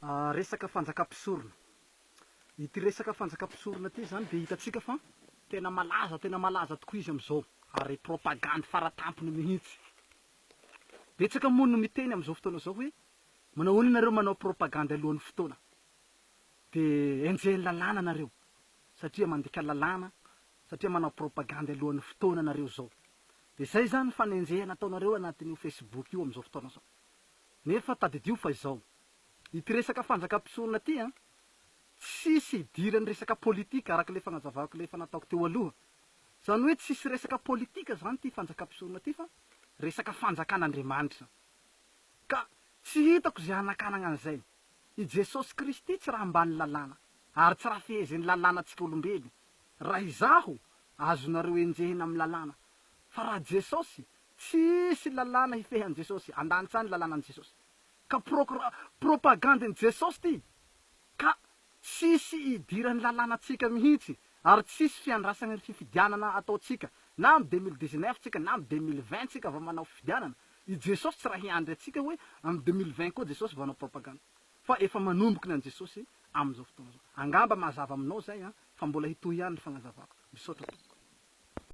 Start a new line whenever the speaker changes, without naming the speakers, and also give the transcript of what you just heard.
Resaka Fanjaka Mpisorona. Ity resaka Fanjaka Mpisorona ty zany de hitatsika fa tena malaza tokoa izy am'izao, ary propagande faratampony mihitsy. Betsaka moa no miteny am'izao fotoana zao hoe manao ahoana nareo manao propagande alohan'ny fotoana, de enjehny lalàna nareo satria mandika lalàna, satria manao propagande alohan'ny fotoana nareo zao. De zay zany fanenjehana ataonareo anatin'io Facebook io am'izao fotoana zao. Nefa tadidio fa izao, ity resaka Fanjaka Mpisorona ty tsisy idirany resaka politika araka le fanazavako le efa nataoko teo aloha. Zany hoe tsisy resaka politika zany ty Fanjaka Mpisorona ty fa resaka fanjakan'Andriamanitra. Ka tsy hitako zay anakanagna an'izay. I Jesosy Kristy tsy raha ambany lalàna, ary tsy raha fehezeny lalàna antsika olombelo. Raha izaho azonareo enjehina amin'ny lalàna, fa raha Jesosy tsisy lalàna hifehan'i Jesosy, andanitsany lalàna an' Jesosy. Ka propagande ny Jesosy ty, ka tsisy idirany lalàna atsika mihitsy, ary tsisy fiandrasana ny fifidianana ataotsika na am 2019 tsika na am 2020 tsika va manao fifidianana. I Jesosy tsy raha hiandry atsika hoe am 2020 koa Jesosy va manao propagande, fa efa manomboky ny Jesosy am'izao fotoana zao. Angamba mazava aminao zay fa mbola hitohy ihany ny fagnazavako. Misaotra.